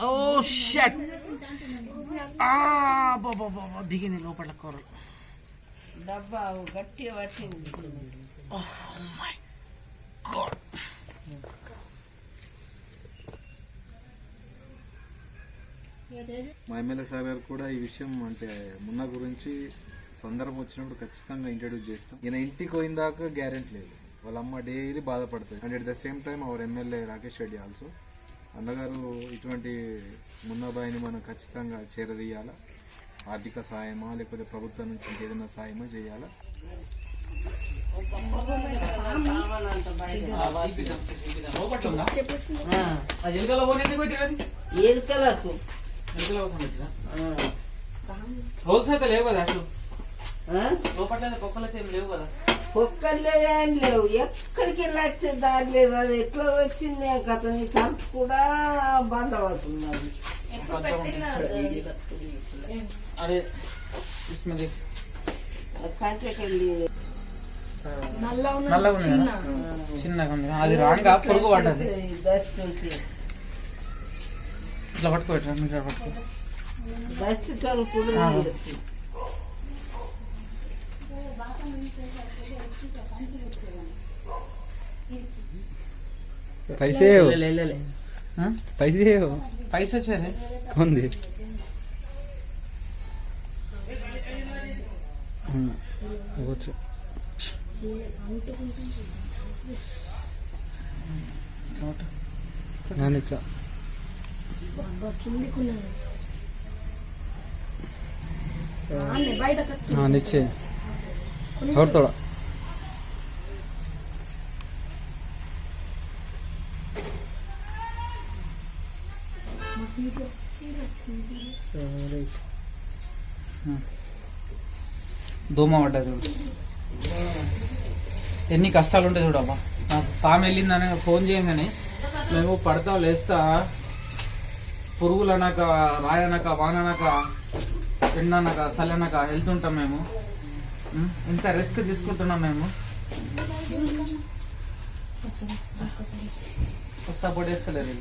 ఓ shut దిగింది లోపల కూరలు. డబ్బా గట్టిగా పట్టింది. మా ఎమ్మెల్యే సార్ గారు కూడా ఈ విషయం అంటే మున్నా గురించి సందర్భం వచ్చినప్పుడు ఖచ్చితంగా ఇంట్రడ్యూస్ చేస్తాం. ఈయన ఇంటికి పోయిన దాకా గ్యారెంటీ లేదు, వాళ్ళ అమ్మ డైలీ బాధపడుతుంది. And at the same time our MLA Rakesh Reddy also అన్నగారు ఇటువంటి మున్నాబాయిని మనం ఖచ్చితంగా చేరదీయాలా. ఆర్థిక సాయమా లేకపోతే ప్రభుత్వం నుంచి ఏదైనా సాయమా చేయాలా. హోల్స్ అయితే లేవు కదా అసలు లోపల కుక్కలైతే ఏం లేవు కదా. కుక్కలు ఏం లేవు, ఎక్కడికి వెళ్ళి వచ్చే దారి లేదు. అది ఎట్లా వచ్చింది అతని కంపు కూడా బంద్ అవుతుంది. అదే కంట్లోకి వెళ్ళి చిన్నగా ఉంది, అది రాంగా పురుగు పడ్డది. ఇట్లా పట్టుకోవట్రా మీరు పట్టుకో. దస్తుతాను పురుగు. पैसे ले ले ले पैसे हो पैसे चले कौन दे हाँ नीचे और थोड़ा దోమ పడ్డది. ఎన్ని కష్టాలు ఉంటాయి చూడమ్మా. నాకు పాము వెళ్ళిందని ఫోన్ చేయగానే మేము పడతా లేస్తా పురుగులు అనక రాయనక వాననక ఎండనక చల్లనక వెళ్తుంటాం మేము. ఇంత రిస్క్ తీసుకుంటున్నాం మేము. సపోర్ట్ చేస్తలేదు.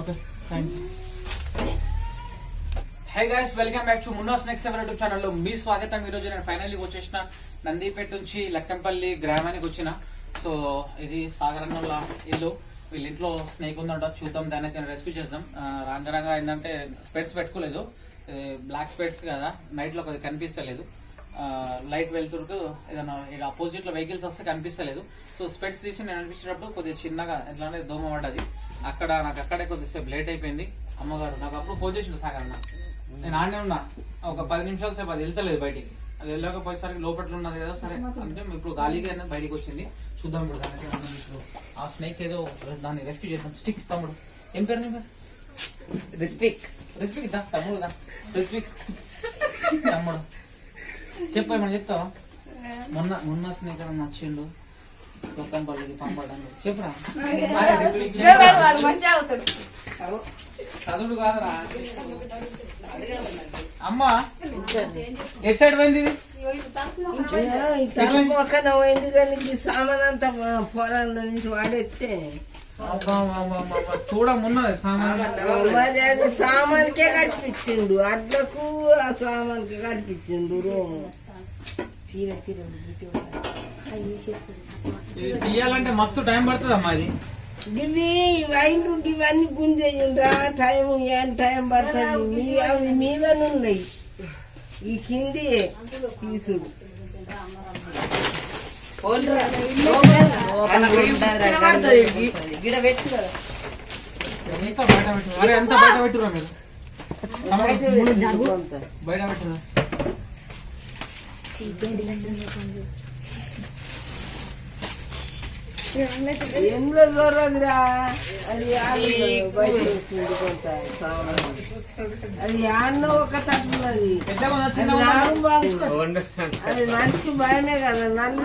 Okay thanks. Hi guys, welcome back to Munna snacks ever YouTube channel లో మీ స్వాగతం. ఈ రోజు నేను ఫైనల్లీ వచ్చేసిన నందిపేట నుంచి లక్కంపల్లి గ్రామానికి వచ్చిన. సో ఇది సాగరంగంలో ఇల్లు. వీళ్ళ ఇంట్లో స్నేక్ ఉందంట, చూద్దాం, దాన్ని అయితే రెస్క్యూ చేద్దాం. రంగరంగా ఏంటంటే స్పెట్స్ పెట్టుకోలేదు, బ్లాక్ స్పెట్స్ కదా, నైట్ లో కొద్దిగా కనిపిస్తలేదు. లైట్ వెళ్తుంటూ ఏదైనా ఇక అపోజిట్ లో వెహికల్స్ వస్తే కనిపిస్తలేదు. సో స్పెట్స్ తీసి నేను అనిపించినప్పుడు కొద్దిగా చిన్నగా ఎట్లా అంటే దోమ పడ్డది. నాకు అక్కడే కొద్దిసేపు లేట్ అయిపోయింది. అమ్మగారు నాకు అప్పుడు ఫోన్ చేసిండు సాగరన్న. నేను ఆడనే ఉన్నా ఒక 10 నిమిషాల సేపు, అది వెళ్తలేదు బయటికి. అది వెళ్ళకపోయేసరికి లోపల ఉన్నది కదా, సరే అంటే ఇప్పుడు గాలిగా బయటికి వచ్చింది. చూద్దాం ఇప్పుడు దానికి ఇప్పుడు ఆ స్నేక్ ఏదో దాన్ని రెస్క్యూ చేద్దాం. స్టిక్ తమ్ముడు, ఏం పేరు నీ పేరు? రిత్విక్. రిత్విక్ దా తమ్ముడు దా రిత్విక్ తమ్ముడు చెప్పు, ఏమన్నా చెప్తావా? మొన్న స్నేక్ నచ్చిండు కొత్తంపల్లికి పంపడానికి చెప్పురా. చదువుడు కాదురా అమ్మ. ఎట్ సైడ్ పోయింది? పక్కన పోయింది కానీ సామాన్ అంతా పొలంలో నుంచి వాడేస్తే చూడమున్నది సామాన్. మరి అది సామాన్కే కట్టిపించిండు, అడ్లకు ఆ సామాన్కే కట్టిపించిండు రూము. తీయాలంటే మస్తు టైం పడుతుంది అమ్మా. అది ఇవి వైండు ఇవన్నీ గుంజేయండిరా, టైం ఏం టైం పడుతుంది. అవి మీదనున్నాయి, ఈ కింది తీసుడు. ఎంత బయట పెట్టురా మీరు? బయట పెట్టురా. ఎంలో దూరదురా, అది కొంత అది ఆన్న ఒక తట్టున్నది. అది మనిషికి భయమే కదా, నన్న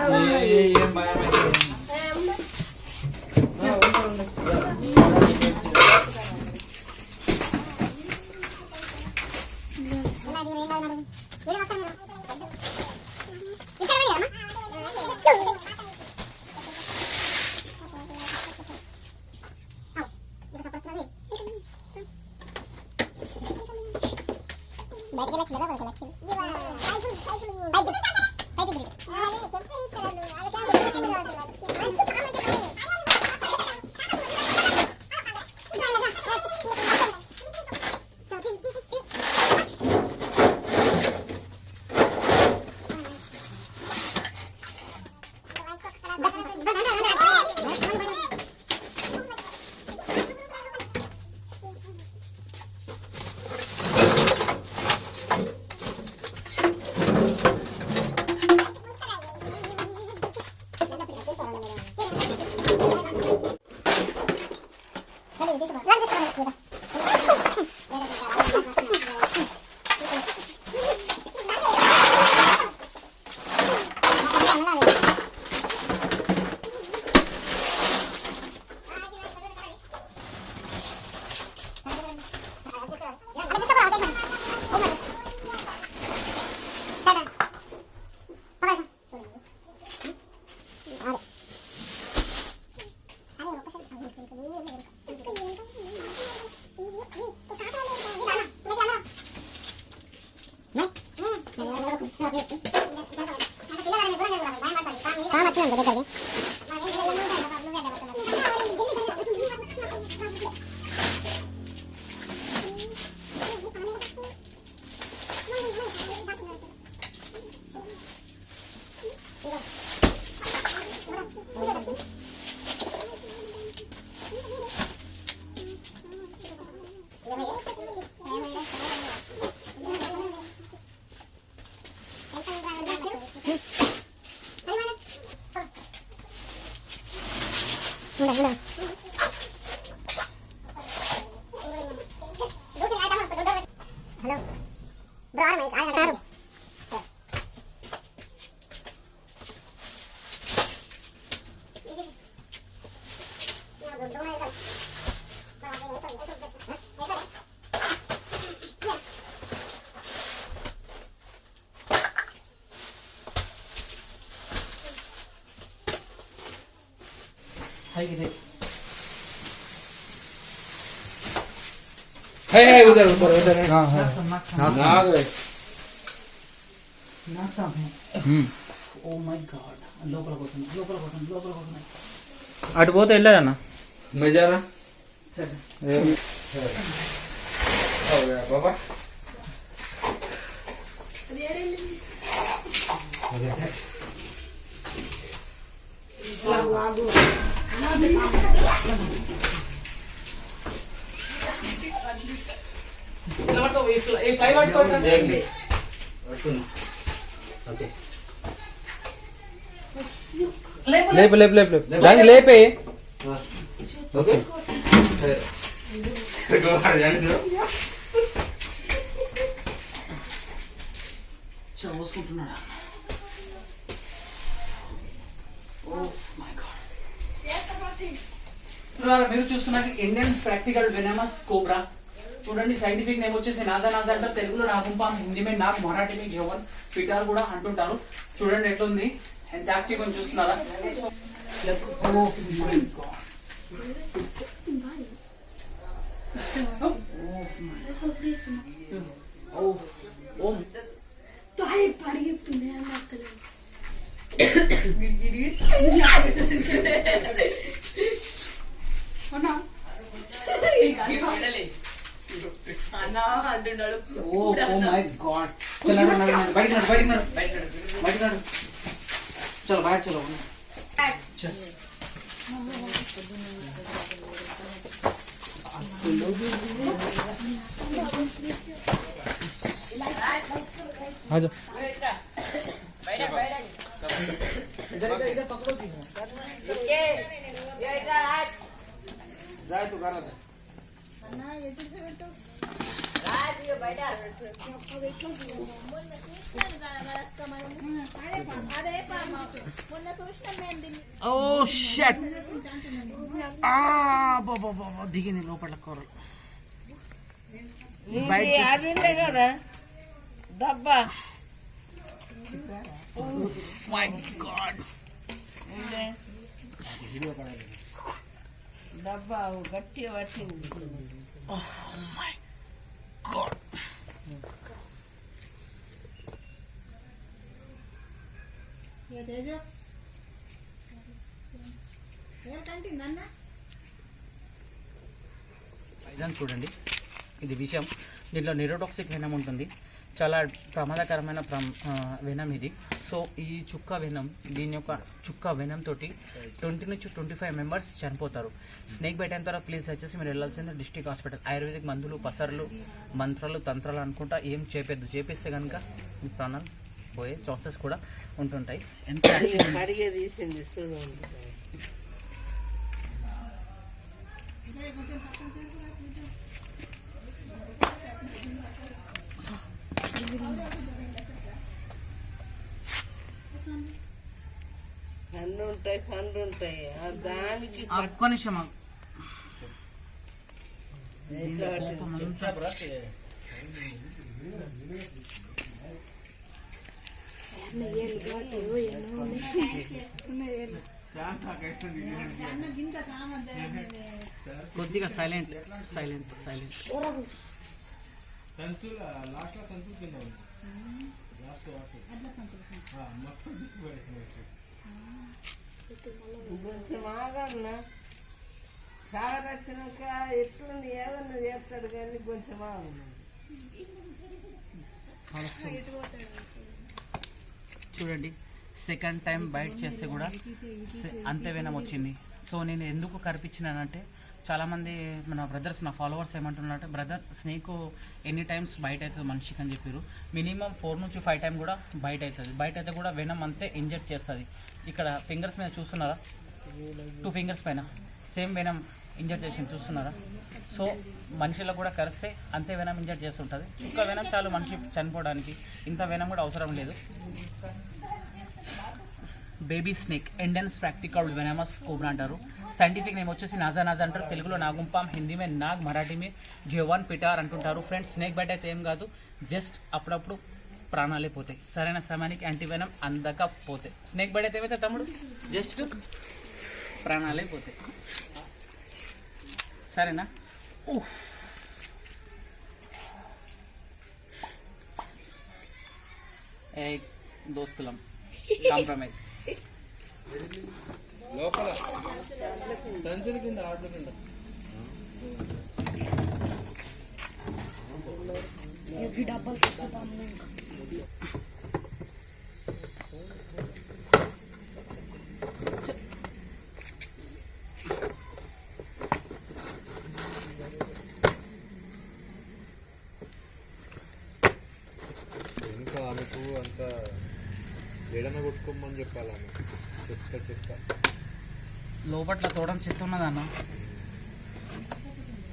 उधर ऊपर उधर అటు పోతే వెళ్ళాదన్న मजारा बाबा లేపు లేపు లేపు లేపు దాన్ని లేపే ओके చూసుకుంటున్నాడా మీరు చూస్తున్నది ఇండియన్ ప్రాక్టికల్ వెనమస్ కోబ్రా చూడండి సైంటిఫిక్ నేమ్ వచ్చేసి నాదా నాదా అంటారు తెలుగులో నాగుంపాం హిందీ में नाग मराठी में घेवन పిటార్ కూడా అంటుంటారు చూడండి ఎట్లా ఉంది ఎంత యాక్టివ్ అని చూస్తున్నారా चलो बाहर चलो इधर पकड़ो जाए तो करा ఓ షట్ దిగింది లోపల కూరలు అది ఉండే కదా డబ్బా మై గాడ్ డబ్బా గట్టిగా పట్టింది మై గాడ్ ఇదని చూడండి, ఇది విషయం. దీంట్లో నిరోటాక్సిక్ వెనం ఉంటుంది, చాలా ప్రమాదకరమైన వెనం ఇది. సో ఈ చుక్క వెనం, దీని యొక్క చుక్క వెనం తోటి 20 నుంచి 25 మెంబర్స్ చనిపోతారు. స్నేక్ బైట్ అయిన తర్వాత ప్లీజ్ దయచేసి మీరు వెళ్ళాల్సింది డిస్ట్రిక్ట్ హాస్పిటల్. ఆయుర్వేదిక్ మందులు, పసర్లు, మంత్రాలు, తంత్రాలు అనుకుంటా ఏం చేపిస్తే కనుక మీ ప్రాణాలు పోయే ఛాన్సెస్ కూడా ఉంటుంటాయి. ఎంత కడిగే తీసింది చూడండి. కన్ను ఉంటాయి దానికి ఒక్క నిమిషం కొద్దిగా సైలెంట్. కొంచెం ఆగన్నా, సాగర్ వచ్చినాక ఎట్లుంది ఏదన్నా చేస్తాడు కానీ కొంచెం ఆగన్నా. చూడండి, సెకండ్ టైం బైట్ చేస్తే కూడా అంతే వెనం వచ్చింది. సో నేను ఎందుకు కరిపించినానంటే, చాలామంది మన బ్రదర్స్, నా ఫాలోవర్స్ ఏమంటున్నారంటే, బ్రదర్ స్నేక్ ఎన్ని టైమ్స్ బైట్ అవుతుంది మనిషికి అని చెప్పారు. మినిమం 4 నుంచి 5 టైం కూడా బైట్ అవుతుంది. బైట్ అయితే కూడా వెనం అంతే ఇంజెక్ట్ చేస్తుంది. ఇక్కడ ఫింగర్స్ మీద చూస్తున్నారా, 2 ఫింగర్స్ పైన సేమ్ వెనం ఇంజెక్ట్ చేసింది చూస్తున్నారా. సో మనుషులకు కూడా కరిస్తే అంతే వెనం ఇంజెక్ట్ చేస్తుంటుంది. చుక్క వెనం చాలు మనిషి చనిపోవడానికి, ఇంత వెనం కూడా అవసరం లేదు. బేబీ స్నేక్, ఎండెన్స్ ప్రాక్టికల్ వెనమస్ కోబ్రా అంటారు. సైంటిఫిక్ నేమ్ వచ్చేసి నాజా అంటారు. తెలుగులో నాగుంపాం, హిందీ మే నాగ్, మరాఠీ మే ఘేవాన్ పిటార్ అంటుంటారు. ఫ్రెండ్స్, స్నేక్ బైట్ అయితే ఏం కాదు, జస్ట్ అప్పుడప్పుడు ప్రాణాలే పోతాయి. సరైన సమయానికి యాంటీవెనం అందకపోతే. స్నేక్ బైట్ అయితే ఏమైతే తమ్ముడు, జస్ట్ ప్రాణాలే పోతాయి. సరేనా? ఏ దోస్తులం కాంప్రమైజ్ లోపల సంచుల కింద ఆటల కింద ఇంకా ఆమెకు అంత ఎడన కొట్టుకోమని చెప్పాలి. ఆమె చెత్త లోపట్ల తోడం చెత్త ఉన్నదన్న.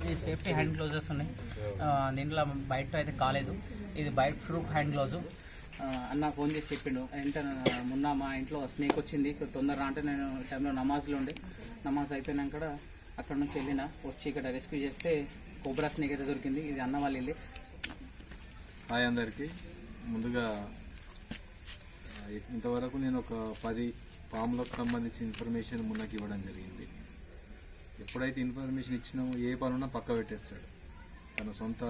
ఈ సేఫ్టీ హ్యాండ్ గ్లౌజెస్ ఉన్నాయి. దీంట్లో బయట అయితే కాలేదు. ఇది బయట ప్రూఫ్ హ్యాండ్ గ్లౌజు. అన్న ఫోన్ చేసి చెప్పిండు, ఏంటంటే మొన్న మా ఇంట్లో స్నేక్ వచ్చింది, తొందరగా అంటే నేను టైంలో నమాజ్లో ఉండే. నమాజ్ అయిపోయినాక అక్కడ నుంచి వచ్చి ఇక్కడ రెస్క్యూ చేస్తే కోబ్రా స్నేక్ అయితే దొరికింది. ఇది అన్న వాళ్ళు వెళ్ళి. హాయ్ అందరికీ. ముందుగా ఇంతవరకు నేను ఒక 10 పాములకు సంబంధించిన ఇన్ఫర్మేషన్ మున్నకి ఇవ్వడం జరిగింది. ఎప్పుడైతే ఇన్ఫర్మేషన్ ఇచ్చినామో ఏ పనున్నా పక్క పెట్టేస్తాడు. తన సొంత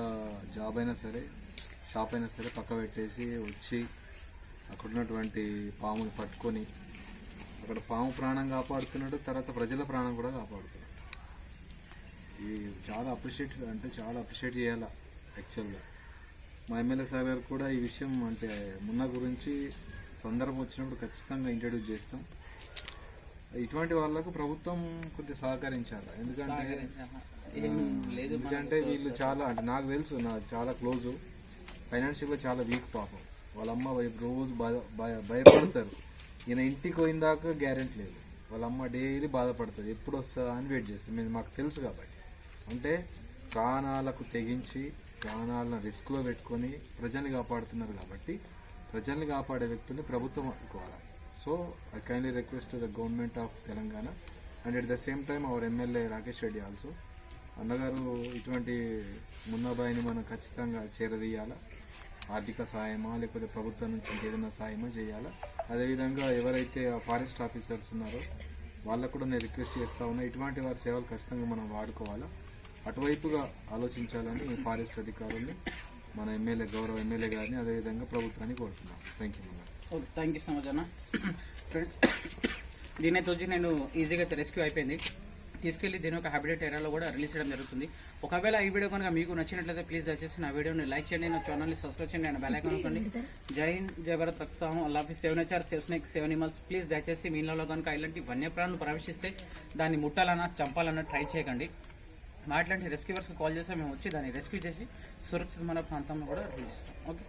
జాబ్ అయినా సరే, షాప్ అయినా సరే పక్క పెట్టేసి వచ్చి అక్కడ ఉన్నటువంటి పాముని పట్టుకొని అక్కడ పాము ప్రాణం కాపాడుతున్నాడు, తర్వాత ప్రజల ప్రాణం కూడా కాపాడుతున్నాడు. ఇది చాలా అప్రిషియేట్ చేయాలి. యాక్చువల్గా మా ఎమ్మెల్యే సార్ గారు కూడా ఈ విషయం అంటే మున్న గురించి సందర్భం వచ్చినప్పుడు ఖచ్చితంగా ఇంట్రడ్యూస్ చేస్తాం. ఇటువంటి వాళ్ళకు ప్రభుత్వం కొద్దిగా సహకరించాలి. ఎందుకంటే వీళ్ళు చాలా అంటే నాకు తెలుసు, నాకు చాలా క్లోజు, ఫైనాన్షియల్గా చాలా వీక్ పాపం. వాళ్ళ అమ్మ రోజు భయపడతారు. ఈయన ఇంటికి పోయిందాకా గ్యారెంటీ లేదు. వాళ్ళ అమ్మ డైలీ బాధపడుతుంది, ఎప్పుడు వస్తుందా అని వెయిట్ చేస్తుంది. మేము మాకు తెలుసు కాబట్టి. అంటే ప్రాణాలకు తెగించి ప్రాణాలను రిస్క్లో పెట్టుకొని ప్రజల్ని కాపాడుతున్నారు కాబట్టి ప్రజల్ని కాపాడే వ్యక్తుల్ని ప్రభుత్వం అనుకోవాలి. So I kindly request to the government of Telangana and at the same time our MLA Rakesh Reddy also. అన్నగారు ఇటువంటి మున్నాబాయిని మనం ఖచ్చితంగా చేరదీయాలా. ఆర్థిక సాయమా లేకపోతే ప్రభుత్వం నుంచి ఇంకేదైనా సాయమా చేయాలా. అదేవిధంగా ఎవరైతే ఫారెస్ట్ ఆఫీసర్స్ ఉన్నారో వాళ్ళకు కూడా నేను రిక్వెస్ట్ చేస్తూ ఉన్నా, ఇటువంటి వారి సేవలు ఖచ్చితంగా మనం వాడుకోవాలా. అటువైపుగా ఆలోచించాలని ఫారెస్ట్ అధికారుల్ని, మన గౌరవ ఎమ్మెల్యే గారిని, అదేవిధంగా ప్రభుత్వాన్ని కోరుతున్నాం. Thank you. Thank you so much అన్న. ఫ్రెండ్స్ దీనైతే వచ్చి నేను ఈజీగా అయితే రెస్క్యూ అయిపోయింది. తీసుకెళ్లి దీని ఒక హ్యాబిటేట్ ఏరియాలో కూడా రిలీజ్ చేయడం జరుగుతుంది. ఒకవేళ ఈ వీడియో కనుక మీకు నచ్చినట్లయితే ప్లీజ్ దయచేసి నా వీడియోని లైక్ చేయండి, నా ఛానల్ని సబ్స్క్రైబ్ చేయండి, అండ్ బెల్ ఐకాన్ నొక్కండి. జై హింద్, జై భారత్, రక్తాహం, అల్లాఫీ, save nature, save snake, save animals. Please దయచేసి మీ ఇళ్ళలో కనుక ఇలాంటి వన్యప్రాణులు ప్రవేశిస్తే దాన్ని ముట్టాలన్నా చంపాలన్నా ట్రై చేయకండి. మా ఇట్లాంటి రెస్క్యూవర్స్కి కాల్ చేస్తే మేము వచ్చి దాన్ని రెస్క్యూ చేసి సురక్షితమైన ప్రాంతంలో కూడా రిలీజ్ చేస్తాం. ఓకే.